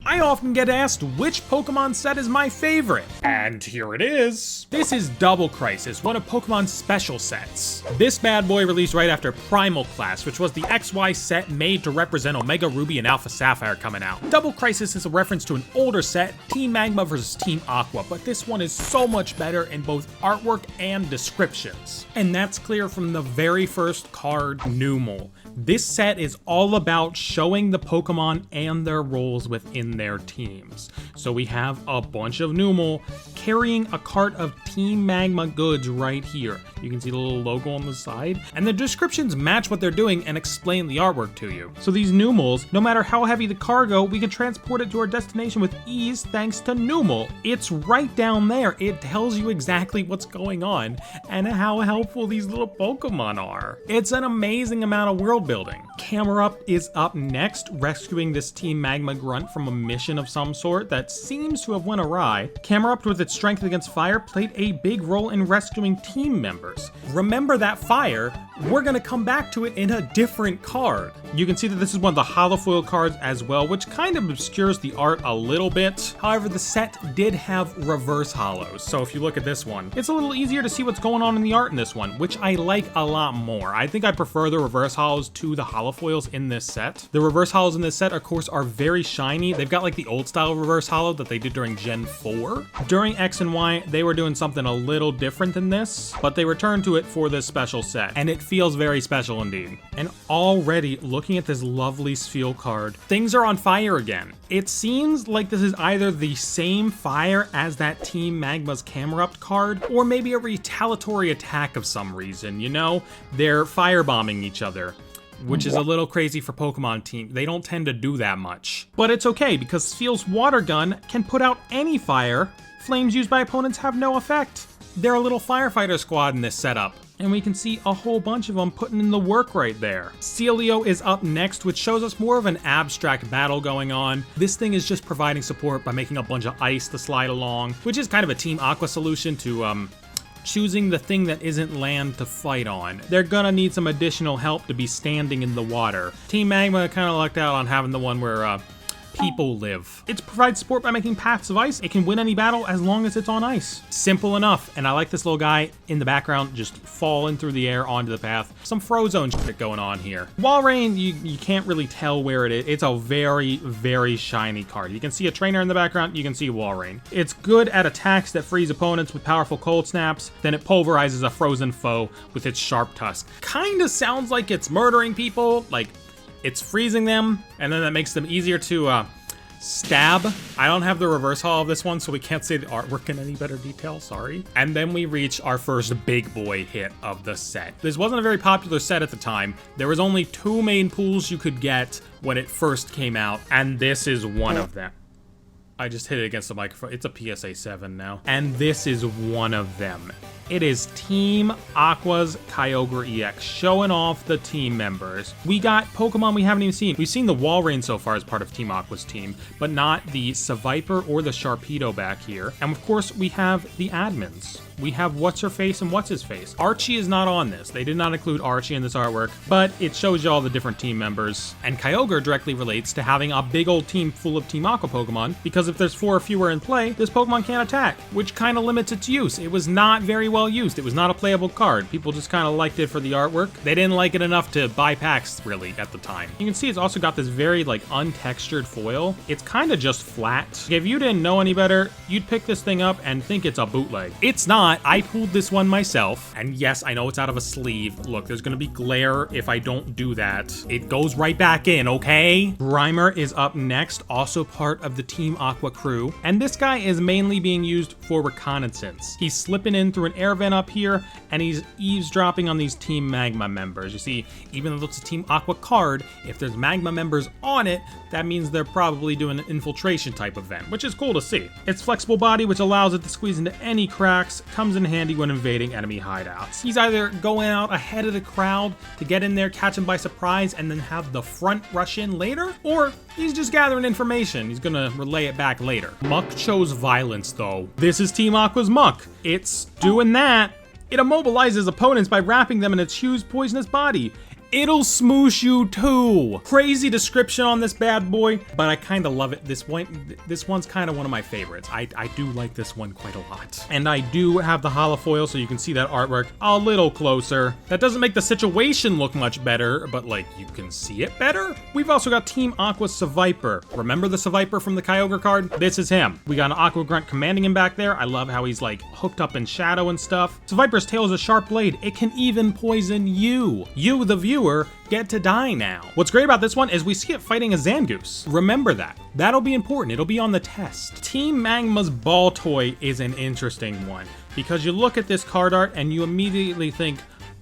I often get asked which Pokemon set is my favorite, and here it is. This is Double Crisis, one of Pokemon's special sets. This bad boy released right after Primal Class, which was the XY set made to represent Omega Ruby and Alpha Sapphire coming out. Double Crisis is a reference to an older set, Team Magma versus Team Aqua, but this one is so much better in both artwork and descriptions. And that's clear from the very first card, Numel. This set is all about showing the Pokemon and their roles within their teams. So we have a bunch of Numel carrying a cart of Team Magma goods right here. You can see the little logo on the side, and the descriptions match what they're doing and explain the artwork to you. So these Numels, no matter how heavy the cargo, we can transport it to our destination with ease thanks to Numel. It's right down there. It tells you exactly what's going on and how helpful these little Pokemon are. It's an amazing amount of world building. Camerupt is up next, rescuing this Team Magma grunt from a mission of some sort that seems to have went awry. Camerupt, with its strength against fire, played a big role in rescuing team members. Remember that fire? We're gonna come back to it in a different card. You can see that this is one of the holofoil cards as well, which kind of obscures the art a little bit. However, the set did have reverse holos, so if you look at this one, it's a little easier to see what's going on in the art in this one, which I like a lot more. I think I prefer the reverse holos to the holofoils in this set. The reverse holos in this set, of course, are very shiny. They've got like the old style reverse holo that they did during Gen 4. During X and Y, they were doing something a little different than this, but they returned to it for this special set, and it feels very special indeed. And already, looking at this lovely Spheal card, things are on fire again. It seems like this is either the same fire as that Team Magma's Camerupt card, or maybe a retaliatory attack of some reason, you know? They're firebombing each other, which is a little crazy for Pokemon teams. They don't tend to do that much. But it's okay, because Spheal's water gun can put out any fire. Flames used by opponents have no effect. They're a little firefighter squad in this setup, and we can see a whole bunch of them putting in the work right there. Celio is up next, which shows us more of an abstract battle going on. This thing is just providing support by making a bunch of ice to slide along, which is kind of a Team Aqua solution to choosing the thing that isn't land to fight on. They're gonna need some additional help to be standing in the water. Team Magma kind of lucked out on having the one where people live. It provides support by making paths of ice. It can win any battle as long as it's on ice. Simple enough, and I like this little guy in the background just falling through the air onto the path. Some Frozone shit going on here. Walrein, you can't really tell where it is. It's a very, very shiny card. You can see a trainer in the background, you can see Walrein. It's good at attacks that freeze opponents with powerful cold snaps, then it pulverizes a frozen foe with its sharp tusk. Kinda sounds like it's murdering people, like it's freezing them, and then that makes them easier to stab. I don't have the reverse holo of this one, so we can't say the artwork in any better detail, sorry. And then we reach our first big boy hit of the set. This wasn't a very popular set at the time. There was only 2 main pools you could get when it first came out, and this is one of them. I just hit it against the microphone. It's a PSA 7 now. And this is one of them. It is Team Aqua's Kyogre EX, showing off the team members. We got Pokemon we haven't even seen. We've seen the Walrein so far as part of Team Aqua's team, but not the Seviper or the Sharpedo back here. And of course, we have the admins. We have What's-Her-Face and What's-His-Face. Archie is not on this. They did not include Archie in this artwork, but it shows you all the different team members. And Kyogre directly relates to having a big old team full of Team Aqua Pokemon, because if there's 4 or fewer in play, this Pokemon can't attack, which kind of limits its use. It was not very well used. It was not a playable card. People just kind of liked it for the artwork. They didn't like it enough to buy packs, really, at the time. You can see it's also got this very, like, untextured foil. It's kind of just flat. If you didn't know any better, you'd pick this thing up and think it's a bootleg. It's not. I pulled this one myself, and yes, I know it's out of a sleeve. Look, there's gonna be glare if I don't do that. It goes right back in, okay? Grimer is up next, also part of the Team Aqua crew, and this guy is mainly being used for reconnaissance. He's slipping in through an air vent up here, and he's eavesdropping on these Team Magma members. You see, even though it's a Team Aqua card, if there's Magma members on it, that means they're probably doing an infiltration type event, which is cool to see. Its flexible body, which allows it to squeeze into any cracks, comes in handy when invading enemy hideouts. He's either going out ahead of the crowd to get in there, catch him by surprise, and then have the front rush in later, or he's just gathering information. He's gonna relay it back later. Muck chose violence though. This is Team Aqua's Muck. It's doing that. It immobilizes opponents by wrapping them in its huge poisonous body. it'll smoosh you too. Crazy description on this bad boy, but I kind of love it. This one's kind of one of my favorites. I do like this one quite a lot. And I do have the holofoil so you can see that artwork a little closer. That doesn't make the situation look much better, but like you can see it better. We've also got Team Aqua's Seviper. Remember the Seviper from the Kyogre card? This is him. We got an Aqua Grunt commanding him back there. I love how he's like hooked up in shadow and stuff. Seviper's tail is a sharp blade. It can even poison you. You, the viewer, get to die now. What's great about this one is we see it fighting a Zangoose. Remember that. That'll be important. It'll be on the test. Team Magma's Ball Toy is an interesting one because you look at this card art and you immediately think,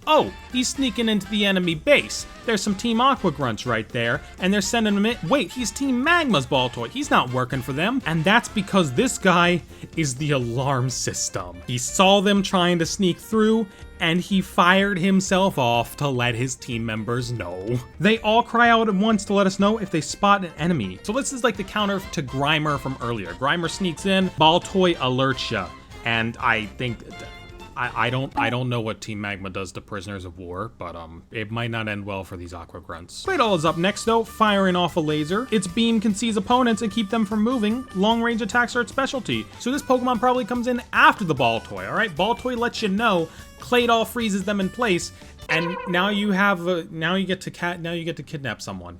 oh, he's sneaking into the enemy base. There's some Team Aqua Grunts right there, and they're sending him in. Wait, he's Team Magma's Ball Toy. He's not working for them. And that's because this guy is the alarm system. He saw them trying to sneak through, and he fired himself off to let his team members know. They all cry out at once to let us know if they spot an enemy. So this is like the counter to Grimer from earlier. Grimer sneaks in, Ball Toy alerts ya. And I think... I don't know what Team Magma does to prisoners of war, but it might not end well for these Aqua Grunts. Claydol is up next though, firing off a laser. Its beam can seize opponents and keep them from moving. Long range attacks are its specialty. So this Pokemon probably comes in after the Ball Toy, alright? Ball Toy lets you know, Claydol freezes them in place, and now you have now you get to kidnap someone.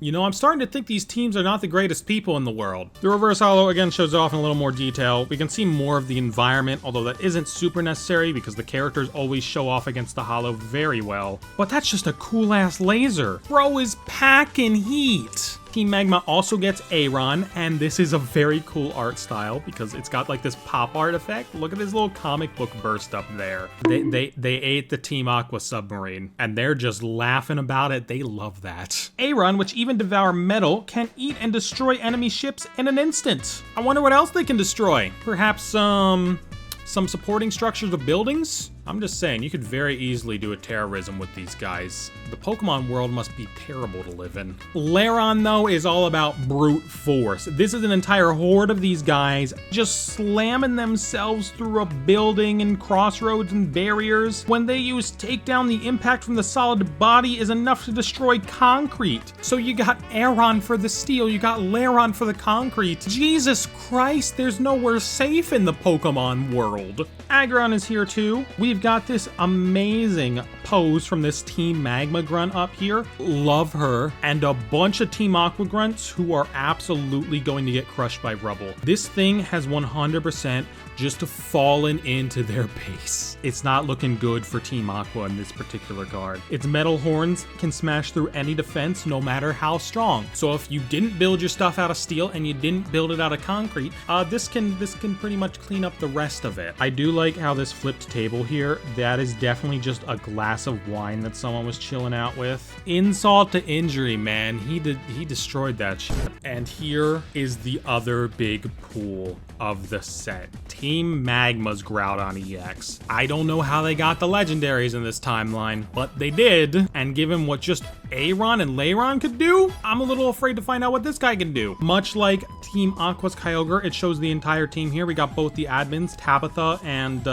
You know, I'm starting to think these teams are not the greatest people in the world. The reverse holo again shows it off in a little more detail. We can see more of the environment, although that isn't super necessary because the characters always show off against the holo very well. But that's just a cool ass laser. Bro is packing heat. Team Magma also gets Aron, and this is a very cool art style because it's got like this pop art effect. Look at this little comic book burst up there. They ate the Team Aqua submarine, and they're just laughing about it. They love that. Aron, which even devour metal, can eat and destroy enemy ships in an instant. I wonder what else they can destroy. Perhaps some supporting structures of buildings? I'm just saying, you could very easily do a terrorism with these guys. The Pokemon world must be terrible to live in. Lairon, though, is all about brute force. This is an entire horde of these guys just slamming themselves through a building and crossroads and barriers. When they use takedown, the impact from the solid body is enough to destroy concrete. So you got Aron for the steel, you got Lairon for the concrete. Jesus Christ, there's nowhere safe in the Pokemon world. Aggron is here too. We've got this amazing pose from this Team Magma Grunt up here. Love her. And a bunch of Team Aqua Grunts who are absolutely going to get crushed by rubble. This thing has 100% just fallen into their base. It's not looking good for Team Aqua in this particular card. Its metal horns can smash through any defense no matter how strong. So if you didn't build your stuff out of steel and you didn't build it out of concrete, this can pretty much clean up the rest of it. I do like how this flipped table here, that is definitely just a glass of wine that someone was chilling out with. Insult to injury, man. He destroyed that shit. And here is the other big pool of the set. Team Magma's Groudon EX. I don't know how they got the legendaries in this timeline, but they did. And given what just Aron and Lairon could do, I'm a little afraid to find out what this guy can do. Much like Team Aqua's Kyogre, it shows the entire team here. We got both the admins, Tabitha and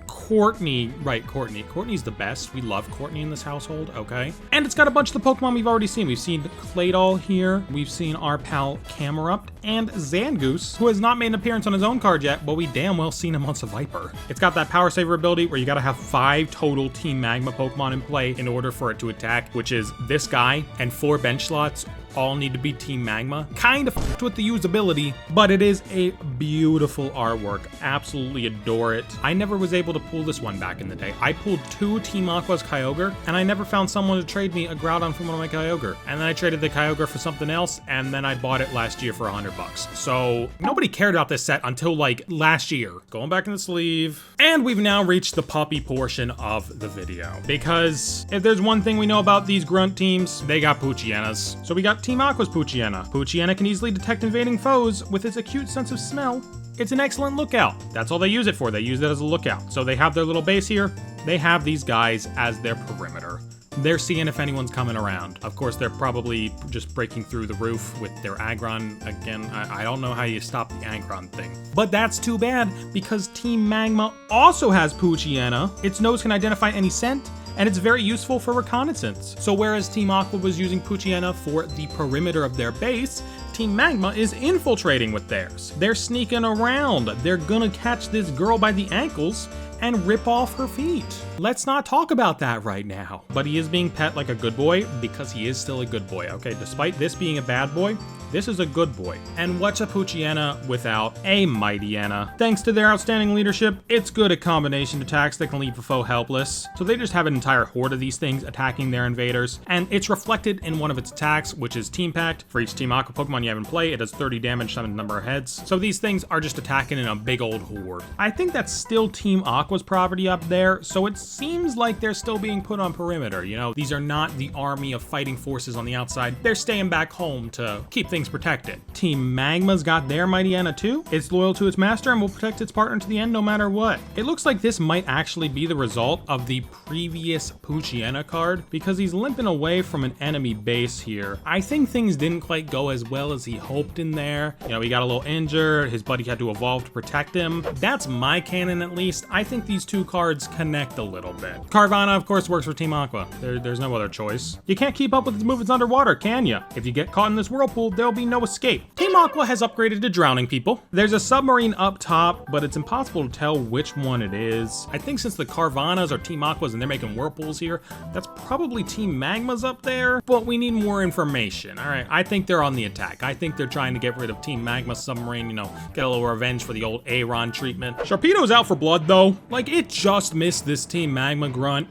Courtney. Right, Courtney. Courtney's the best. We love Courtney in this household, okay? And it's got a bunch of the Pokemon we've already seen. We've seen Claydol here. We've seen our pal Camerupt and Zangoose, who has not made an appearance on his own card yet, but we damn well seen him on Seviper. It's got that Power Saver ability where you gotta have 5 total Team Magma Pokemon in play in order for it to attack, which is this guy and 4 bench slots all need to be Team Magma. Kind of f***ed with the usability, but it is a beautiful artwork. Absolutely adore it. I never was able to pull this one back in the day. I pulled 2 Team Aqua's Kyogre, and I never found someone to trade me a Groudon from one of my Kyogre. And then I traded the Kyogre for something else, and then I bought it last year for $100. So nobody cared about this set until like last year. Going back in the sleeve. And we've now reached the puppy portion of the video. Because if there's one thing we know about these grunt teams, they got Poochyenas. So we got Team Aqua's Poochyena. Poochyena can easily detect invading foes with its acute sense of smell. It's an excellent lookout. That's all they use it for. They use it as a lookout. So they have their little base here. They have these guys as their perimeter. They're seeing if anyone's coming around. Of course, they're probably just breaking through the roof with their Aggron. Again, I don't know how you stop the Aggron thing. But that's too bad, because Team Magma also has Poochyena. Its nose can identify any scent, and it's very useful for reconnaissance. So whereas Team Aqua was using Poochyena for the perimeter of their base, Team Magma is infiltrating with theirs. They're sneaking around. They're gonna catch this girl by the ankles and rip off her feet. Let's not talk about that right now. But he is being pet like a good boy because he is still a good boy, okay? Despite this being a bad boy, this is a good boy. And what's a Poochyena without a Mightyena? Thanks to their outstanding leadership, it's good at combination attacks that can leave a foe helpless. So they just have an entire horde of these things attacking their invaders, and it's reflected in one of its attacks, which is Team Pact. For each Team Aqua Pokemon you have in play, it does 30 damage times the number of heads. So these things are just attacking in a big old horde. I think that's still Team Aqua's property up there, so it seems like they're still being put on perimeter, you know? These are not the army of fighting forces on the outside. They're staying back home to keep things protected. Team Magma's got their Mightyena too. It's loyal to its master and will protect its partner to the end no matter what. It looks like this might actually be the result of the previous Poochyena card because he's limping away from an enemy base here. I think things didn't quite go as well as he hoped in there. You know, he got a little injured. His buddy had to evolve to protect him. That's my canon at least. I think these two cards connect a little bit. Carvanha, of course, works for Team Aqua. There's no other choice. You can't keep up with its movements underwater, can you? If you get caught in this whirlpool, there'll be no escape. Team Aqua has upgraded to drowning people. There's a submarine up top, but it's impossible to tell which one it is. I think since the Carvanhas are Team Aquas and they're making whirlpools here, that's probably Team Magma's up there, but we need more information. All right, I think they're on the attack. I think they're trying to get rid of Team Magma's submarine, you know, get a little revenge for the old Aron treatment. Sharpedo's out for blood though. Like, it just missed this Team Magma grunt.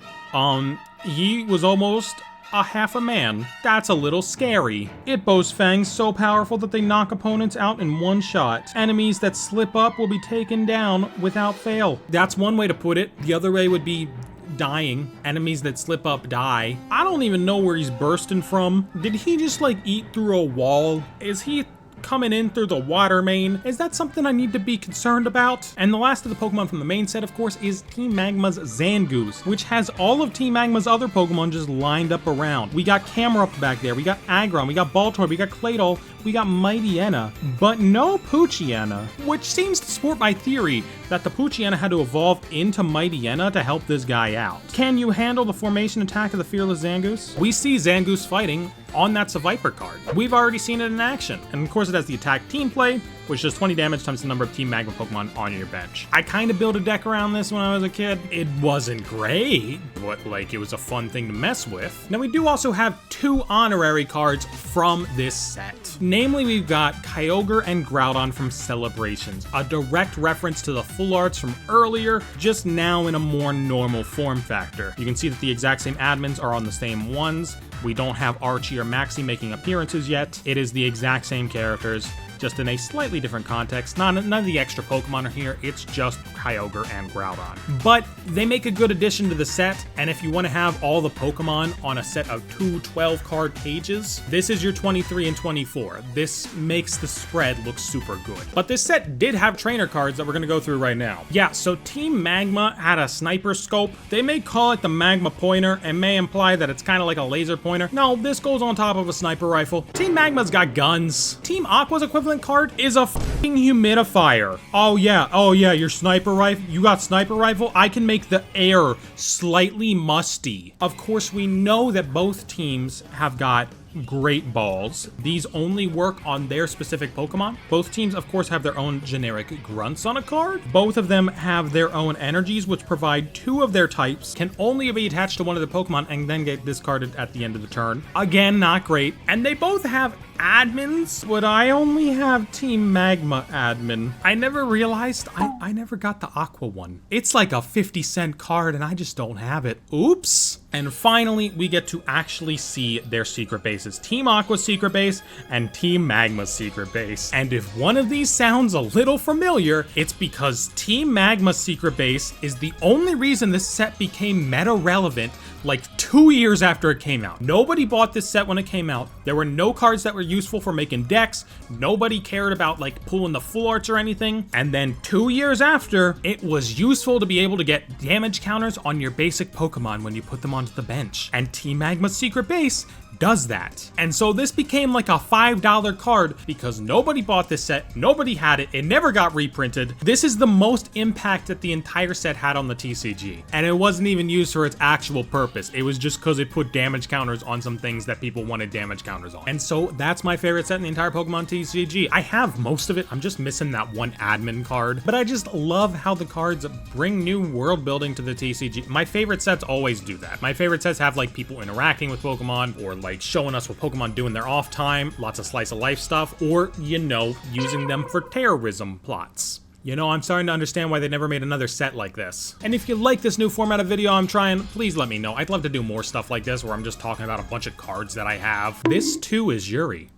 He was almost a half a man. That's a little scary. It boasts fangs so powerful that they knock opponents out in one shot. Enemies that slip up will be taken down without fail. That's one way to put it. The other way would be dying. Enemies that slip up die. I don't even know where he's bursting from. Did he just like eat through a wall? Is he coming in through the water main? Is that something I need to be concerned about? And the last of the Pokemon from the main set, of course, is Team Magma's Zangoose, which has all of Team Magma's other Pokemon just lined up around. We got Camerupt back there, we got Aggron, we got Baltoy, we got Claydol, we got Mightyena, but no Poochyena, which seems to support my theory that the Poochyena had to evolve into Mightyena to help this guy out. Can you handle the formation attack of the fearless Zangoose? We see Zangoose fighting on that Seviper card. We've already seen it in action, and of course it has the attack team play, which does 20 damage times the number of Team Magma Pokemon on your bench. I kind of built a deck around this when I was a kid. It wasn't great, but like it was a fun thing to mess with. Now we do also have two honorary cards from this set. Namely, we've got Kyogre and Groudon from Celebrations, a direct reference to the full arts from earlier, just now in a more normal form factor. You can see that the exact same admins are on the same ones. We don't have Archie or Maxie making appearances yet. It is the exact same characters, just in a slightly different context. None of the extra Pokemon are here, it's just Kyogre and Groudon. But they make a good addition to the set, and if you want to have all the Pokemon on a set of two 12-card pages, this is your 23 and 24. This makes the spread look super good. But this set did have trainer cards that we're going to go through right now. Yeah, so Team Magma had a sniper scope. They may call it the Magma Pointer and may imply that it's kind of like a laser pointer. No, this goes on top of a sniper rifle. Team Magma's got guns. Team Aqua's equivalent card is a fucking humidifier. Oh yeah, your sniper rifle. You got sniper rifle? I can make the air slightly musty. Of course, we know that both teams have got great balls. These only work on their specific Pokemon. Both teams, of course, have their own generic grunts on a card. Both of them have their own energies, which provide two of their types, can only be attached to one of the Pokemon and then get discarded at the end of the turn. Again, not great. And they both have admins, but I only have Team Magma admin. I never realized I never got the Aqua one. It's like a 50-cent card and I just don't have it. Oops. And finally, we get to actually see their secret bases. Team Aqua's secret base and Team Magma's secret base. And if one of these sounds a little familiar, it's because Team Magma's secret base is the only reason this set became meta relevant like 2 years after it came out. Nobody bought this set when it came out. There were no cards that were useful for making decks. Nobody cared about like pulling the full arts or anything. And then 2 years after, it was useful to be able to get damage counters on your basic Pokemon when you put them onto the bench. And Team Magma's secret base does that. And so this became like a $5 card because nobody bought this set, nobody had it, it never got reprinted. This is the most impact that the entire set had on the TCG. And it wasn't even used for its actual purpose. It was just because it put damage counters on some things that people wanted damage counters on. And so that's my favorite set in the entire Pokemon TCG. I have most of it, I'm just missing that one admin card. But I just love how the cards bring new world building to the TCG. My favorite sets always do that. My favorite sets have like people interacting with Pokemon, or like showing us what Pokemon do in their off time, lots of slice of life stuff, or, you know, using them for terrorism plots. You know, I'm starting to understand why they never made another set like this. And if you like this new format of video I'm trying, please let me know. I'd love to do more stuff like this where I'm just talking about a bunch of cards that I have. This too is Yuri.